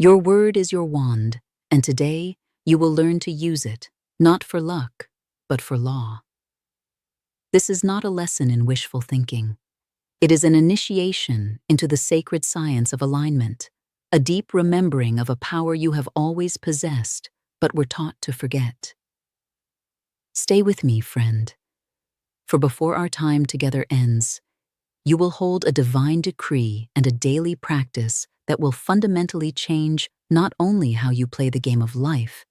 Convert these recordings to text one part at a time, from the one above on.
Your word is your wand, and today you will learn to use it, not for luck, but for law. This is not a lesson in wishful thinking. It is an initiation into the sacred science of alignment, a deep remembering of a power you have always possessed but were taught to forget. Stay with me, friend, for before our time together ends, you will hold a divine decree and a daily practice that will fundamentally change not only how you play the game of life,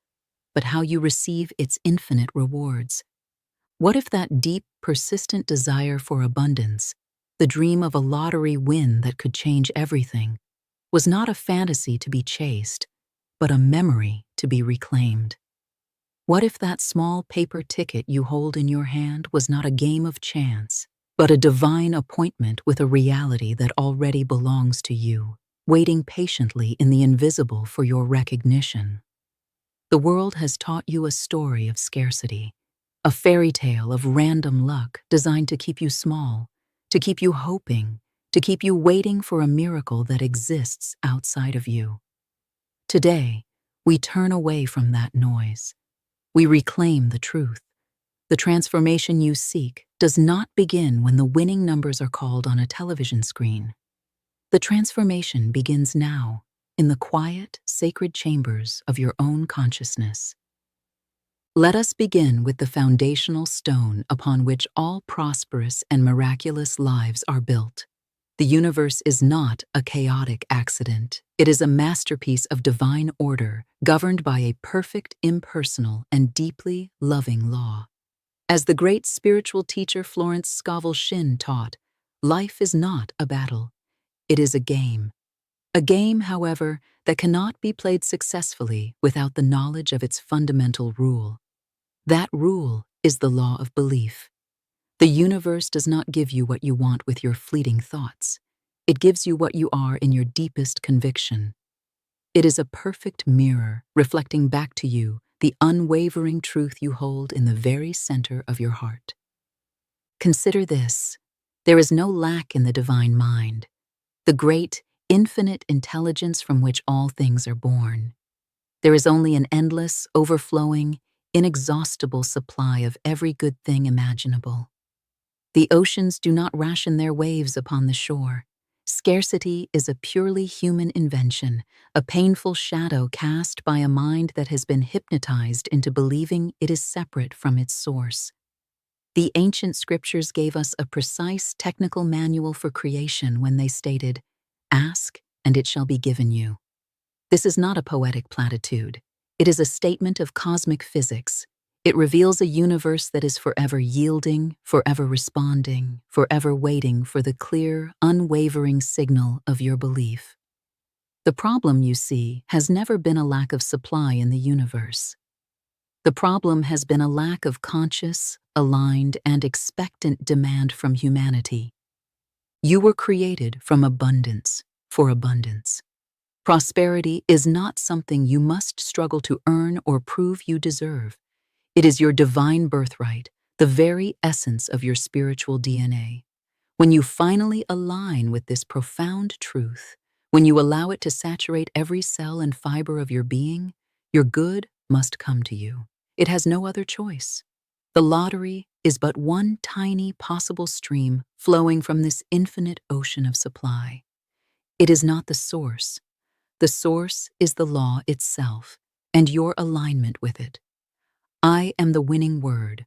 but how you receive its infinite rewards. What if that deep, persistent desire for abundance, the dream of a lottery win that could change everything, was not a fantasy to be chased, but a memory to be reclaimed? What if that small paper ticket you hold in your hand was not a game of chance, but a divine appointment with a reality that already belongs to you, waiting patiently in the invisible for your recognition? The world has taught you a story of scarcity, a fairy tale of random luck designed to keep you small, to keep you hoping, to keep you waiting for a miracle that exists outside of you. Today, we turn away from that noise. We reclaim the truth. The transformation you seek does not begin when the winning numbers are called on a television screen. The transformation begins now, in the quiet, sacred chambers of your own consciousness. Let us begin with the foundational stone upon which all prosperous and miraculous lives are built. The universe is not a chaotic accident. It is a masterpiece of divine order, governed by a perfect, impersonal, and deeply loving law. As the great spiritual teacher Florence Scovel Shinn taught, life is not a battle. It is a game. A game, however, that cannot be played successfully without the knowledge of its fundamental rule. That rule is the law of belief. The universe does not give you what you want with your fleeting thoughts. It gives you what you are in your deepest conviction. It is a perfect mirror reflecting back to you the unwavering truth you hold in the very center of your heart. Consider this: there is no lack in the divine mind, the great, infinite intelligence from which all things are born. There is only an endless, overflowing, inexhaustible supply of every good thing imaginable. The oceans do not ration their waves upon the shore. Scarcity is a purely human invention, a painful shadow cast by a mind that has been hypnotized into believing it is separate from its source. The ancient scriptures gave us a precise technical manual for creation when they stated, "Ask, and it shall be given you." This is not a poetic platitude. It is a statement of cosmic physics. It reveals a universe that is forever yielding, forever responding, forever waiting for the clear, unwavering signal of your belief. The problem, you see, has never been a lack of supply in the universe. The problem has been a lack of conscious, aligned, and expectant demand from humanity. You were created from abundance, for abundance. Prosperity is not something you must struggle to earn or prove you deserve. It is your divine birthright, the very essence of your spiritual DNA. When you finally align with this profound truth, when you allow it to saturate every cell and fiber of your being, your good must come to you. It has no other choice. The lottery is but one tiny possible stream flowing from this infinite ocean of supply. It is not the source. The source is the law itself, and your alignment with it. I am the winning word.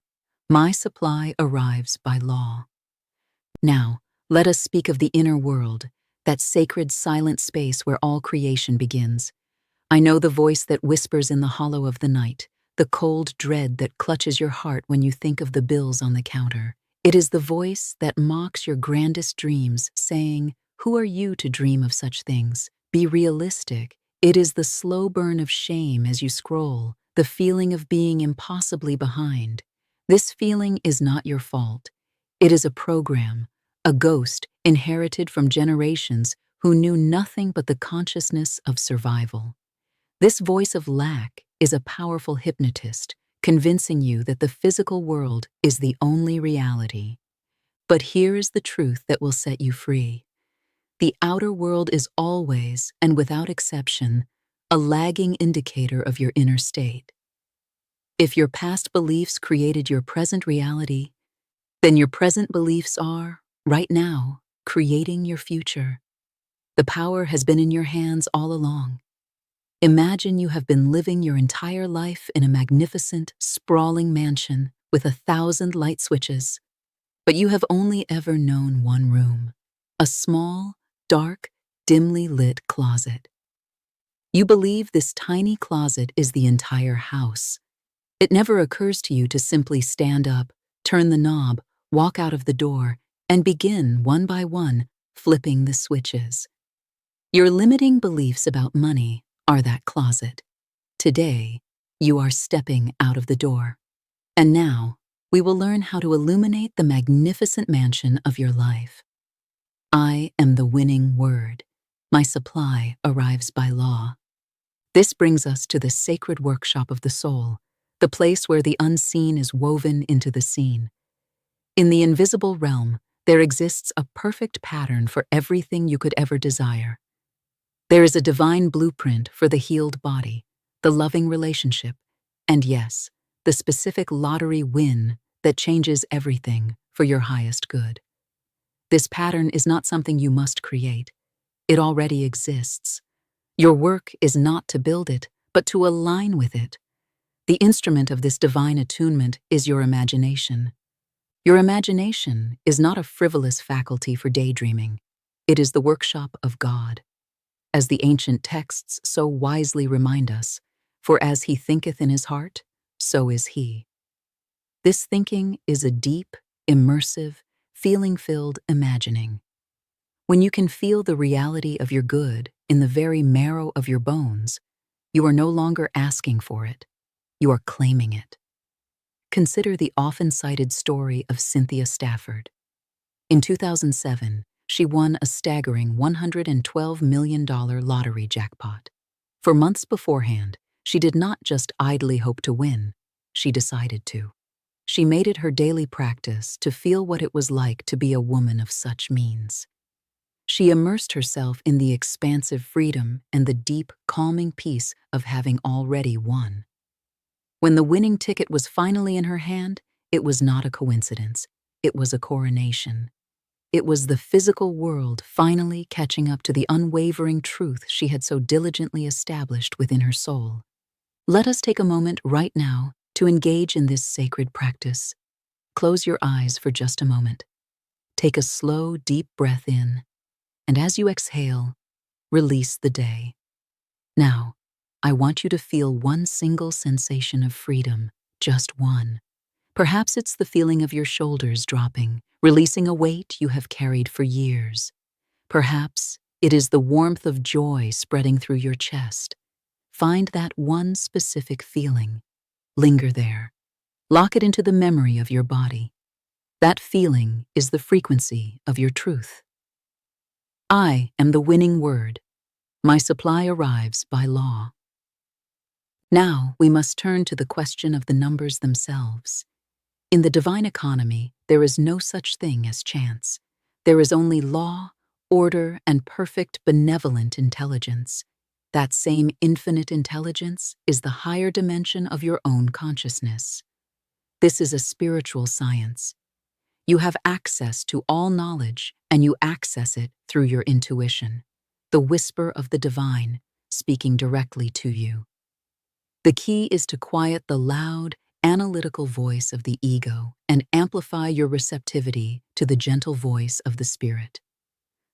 My supply arrives by law. Now, let us speak of the inner world, that sacred silent space where all creation begins. I know the voice that whispers in the hollow of the night, the cold dread that clutches your heart when you think of the bills on the counter. It is the voice that mocks your grandest dreams, saying, "Who are you to dream of such things? Be realistic." It is the slow burn of shame as you scroll, the feeling of being impossibly behind. This feeling is not your fault. It is a program, a ghost inherited from generations who knew nothing but the consciousness of survival. This voice of lack is a powerful hypnotist, convincing you that the physical world is the only reality. But here is the truth that will set you free. The outer world is always, and without exception, a lagging indicator of your inner state. If your past beliefs created your present reality, then your present beliefs are, right now, creating your future. The power has been in your hands all along. Imagine you have been living your entire life in a magnificent, sprawling mansion with 1,000 light switches, but you have only ever known one room, a small, dark, dimly lit closet. You believe this tiny closet is the entire house. It never occurs to you to simply stand up, turn the knob, walk out of the door, and begin, one by one, flipping the switches. Your limiting beliefs about money are that closet. Today, you are stepping out of the door. And now, we will learn how to illuminate the magnificent mansion of your life. I am the winning word. My supply arrives by law. This brings us to the sacred workshop of the soul, the place where the unseen is woven into the seen. In the invisible realm, there exists a perfect pattern for everything you could ever desire. There is a divine blueprint for the healed body, the loving relationship, and yes, the specific lottery win that changes everything for your highest good. This pattern is not something you must create. It already exists. Your work is not to build it, but to align with it. The instrument of this divine attunement is your imagination. Your imagination is not a frivolous faculty for daydreaming. It is the workshop of God. As the ancient texts so wisely remind us, for as he thinketh in his heart, so is he. This thinking is a deep, immersive, feeling-filled imagining. When you can feel the reality of your good in the very marrow of your bones, you are no longer asking for it. You are claiming it. Consider the often cited story of Cynthia Stafford. In 2007, she won a staggering $112 million lottery jackpot. For months beforehand, she did not just idly hope to win, she decided to. She made it her daily practice to feel what it was like to be a woman of such means. She immersed herself in the expansive freedom and the deep, calming peace of having already won. When the winning ticket was finally in her hand, it was not a coincidence. It was a coronation. It was the physical world finally catching up to the unwavering truth she had so diligently established within her soul. Let us take a moment right now to engage in this sacred practice. Close your eyes for just a moment. Take a slow, deep breath in, and as you exhale, release the day. Now, I want you to feel one single sensation of freedom, just one. Perhaps it's the feeling of your shoulders dropping, releasing a weight you have carried for years. Perhaps it is the warmth of joy spreading through your chest. Find that one specific feeling. Linger there. Lock it into the memory of your body. That feeling is the frequency of your truth. I am the winning word. My supply arrives by law. Now we must turn to the question of the numbers themselves. In the divine economy, there is no such thing as chance. There is only law, order, and perfect benevolent intelligence. That same infinite intelligence is the higher dimension of your own consciousness. This is a spiritual science. You have access to all knowledge, and you access it through your intuition, the whisper of the divine speaking directly to you. The key is to quiet the loud, analytical voice of the ego and amplify your receptivity to the gentle voice of the spirit.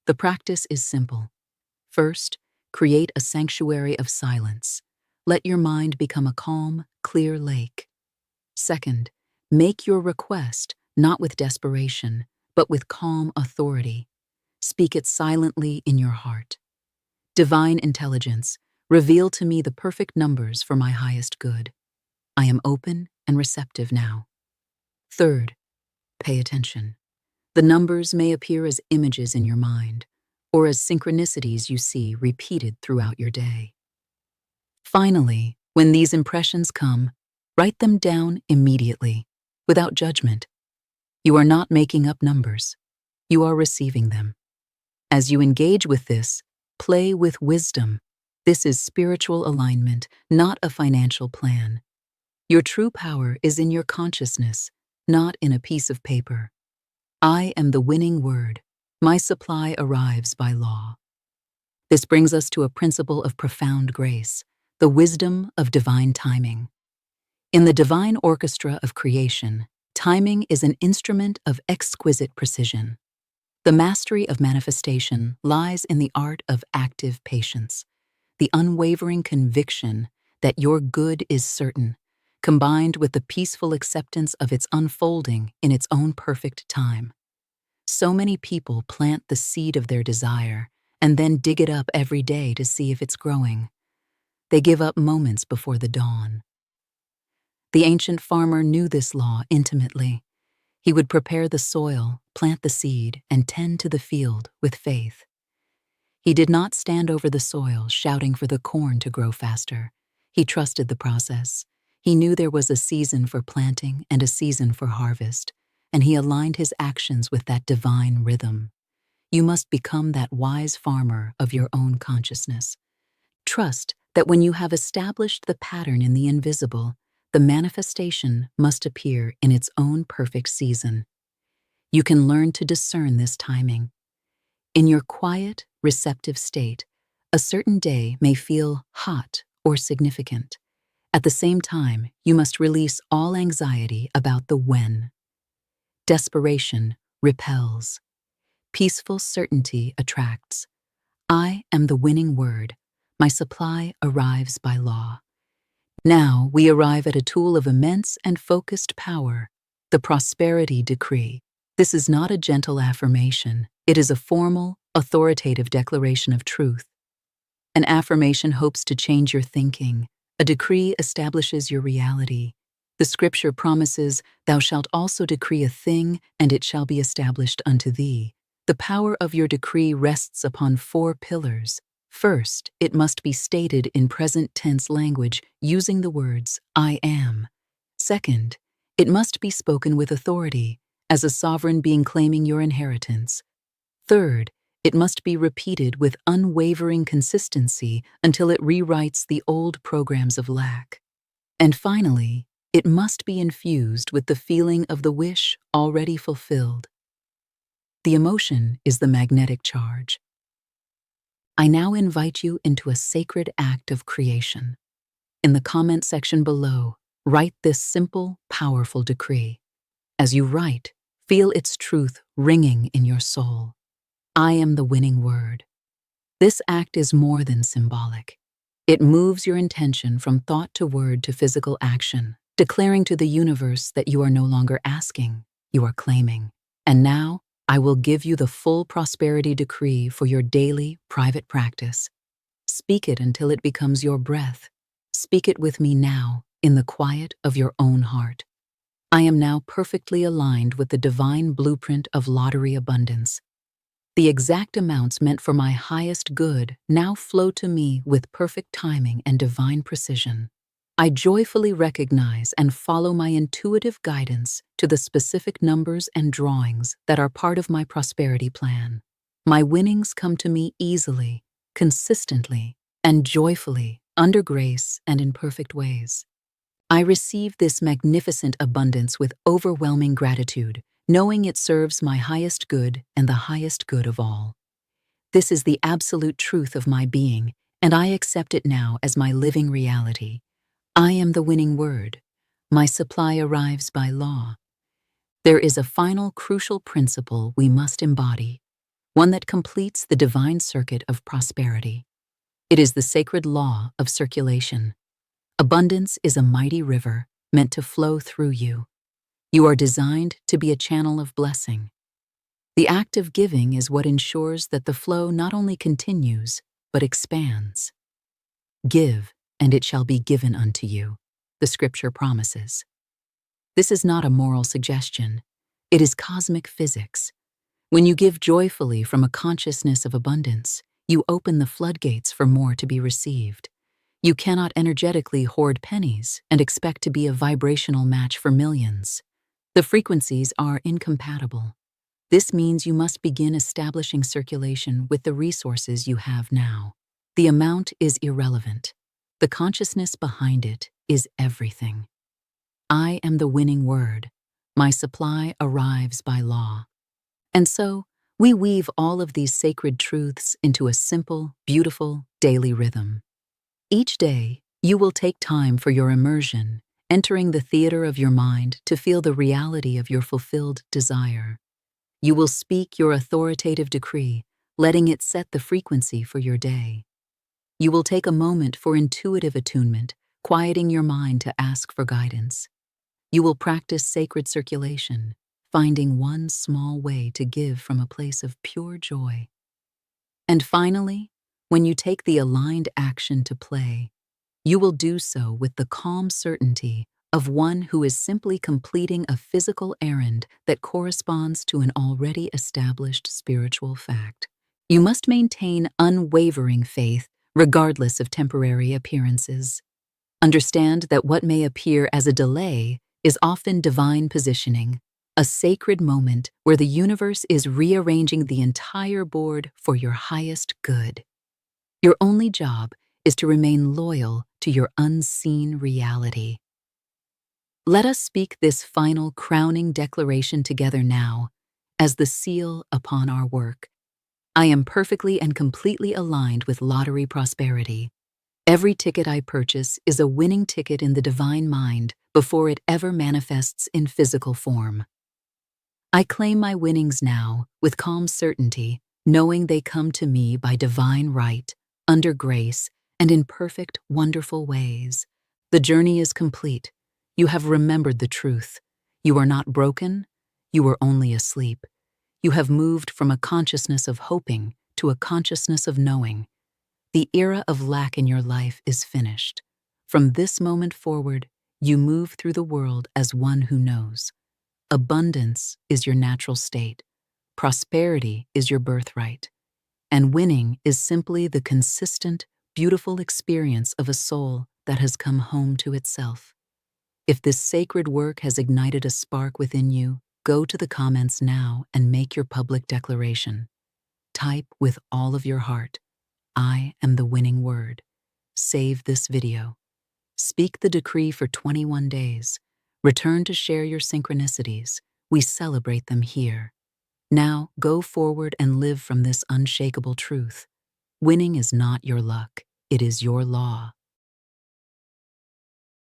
The practice is simple. First, create a sanctuary of silence. Let your mind become a calm, clear lake. Second, make your request not with desperation, but with calm authority. Speak it silently in your heart. Divine intelligence, reveal to me the perfect numbers for my highest good. I am open and receptive now. Third, pay attention. The numbers may appear as images in your mind, or as synchronicities you see repeated throughout your day. Finally, when these impressions come, write them down immediately, without judgment. You are not making up numbers. You are receiving them. As you engage with this, play with wisdom. This is spiritual alignment, not a financial plan. Your true power is in your consciousness, not in a piece of paper. I am the winning word. My supply arrives by law. This brings us to a principle of profound grace, the wisdom of divine timing. In the divine orchestra of creation, timing is an instrument of exquisite precision. The mastery of manifestation lies in the art of active patience, the unwavering conviction that your good is certain, combined with the peaceful acceptance of its unfolding in its own perfect time. So many people plant the seed of their desire and then dig it up every day to see if it's growing. They give up moments before the dawn. The ancient farmer knew this law intimately. He would prepare the soil, plant the seed, and tend to the field with faith. He did not stand over the soil shouting for the corn to grow faster. He trusted the process. He knew there was a season for planting and a season for harvest, and he aligned his actions with that divine rhythm. You must become that wise farmer of your own consciousness. Trust that when you have established the pattern in the invisible, the manifestation must appear in its own perfect season. You can learn to discern this timing. In your quiet, receptive state, a certain day may feel hot or significant. At the same time, you must release all anxiety about the when. Desperation repels. Peaceful certainty attracts. I am the winning word. My supply arrives by law. Now we arrive at a tool of immense and focused power, the prosperity decree. This is not a gentle affirmation. It is a formal, authoritative declaration of truth. An affirmation hopes to change your thinking. A decree establishes your reality. The scripture promises, "Thou shalt also decree a thing, and it shall be established unto thee." The power of your decree rests upon 4 pillars. First, it must be stated in present tense language using the words, I am. Second, it must be spoken with authority, as a sovereign being claiming your inheritance. Third, it must be repeated with unwavering consistency until it rewrites the old programs of lack. And finally, it must be infused with the feeling of the wish already fulfilled. The emotion is the magnetic charge. I now invite you into a sacred act of creation. In the comment section below, write this simple, powerful decree. As you write, feel its truth ringing in your soul. I am the winning word. This act is more than symbolic. It moves your intention from thought to word to physical action, declaring to the universe that you are no longer asking, you are claiming. And now, I will give you the full prosperity decree for your daily, private practice. Speak it until it becomes your breath. Speak it with me now, in the quiet of your own heart. I am now perfectly aligned with the divine blueprint of lottery abundance. The exact amounts meant for my highest good now flow to me with perfect timing and divine precision. I joyfully recognize and follow my intuitive guidance to the specific numbers and drawings that are part of my prosperity plan. My winnings come to me easily, consistently, and joyfully, under grace and in perfect ways. I receive this magnificent abundance with overwhelming gratitude, knowing it serves my highest good and the highest good of all. This is the absolute truth of my being, and I accept it now as my living reality. I am the winning word. My supply arrives by law. There is a final crucial principle we must embody, one that completes the divine circuit of prosperity. It is the sacred law of circulation. Abundance is a mighty river meant to flow through you. You are designed to be a channel of blessing. The act of giving is what ensures that the flow not only continues, but expands. Give, and it shall be given unto you, the scripture promises. This is not a moral suggestion. It is cosmic physics. When you give joyfully from a consciousness of abundance, you open the floodgates for more to be received. You cannot energetically hoard pennies and expect to be a vibrational match for millions. The frequencies are incompatible. This means you must begin establishing circulation with the resources you have now. The amount is irrelevant. The consciousness behind it is everything. I am the winning word. My supply arrives by law. And so, we weave all of these sacred truths into a simple, beautiful, daily rhythm. Each day, you will take time for your immersion, entering the theater of your mind to feel the reality of your fulfilled desire. You will speak your authoritative decree, letting it set the frequency for your day. You will take a moment for intuitive attunement, quieting your mind to ask for guidance. You will practice sacred circulation, finding one small way to give from a place of pure joy. And finally, when you take the aligned action to play, you will do so with the calm certainty of one who is simply completing a physical errand that corresponds to an already established spiritual fact. You must maintain unwavering faith regardless of temporary appearances. Understand that what may appear as a delay is often divine positioning, a sacred moment where the universe is rearranging the entire board for your highest good. Your only job is to remain loyal to your unseen reality. Let us speak this final crowning declaration together now as the seal upon our work. I am perfectly and completely aligned with lottery prosperity. Every ticket I purchase is a winning ticket in the divine mind before it ever manifests in physical form. I claim my winnings now with calm certainty, knowing they come to me by divine right, under grace, and in perfect, wonderful ways. The journey is complete. You have remembered the truth. You are not broken. You are only asleep. You have moved from a consciousness of hoping to a consciousness of knowing. The era of lack in your life is finished. From this moment forward, you move through the world as one who knows. Abundance is your natural state. Prosperity is your birthright. And winning is simply the consistent, beautiful experience of a soul that has come home to itself. If this sacred work has ignited a spark within you, go to the comments now and make your public declaration. Type with all of your heart, I am the winning word. Save this video. Speak the decree for 21 days. Return to share your synchronicities. We celebrate them here. Now, go forward and live from this unshakable truth. Winning is not your luck, it is your law.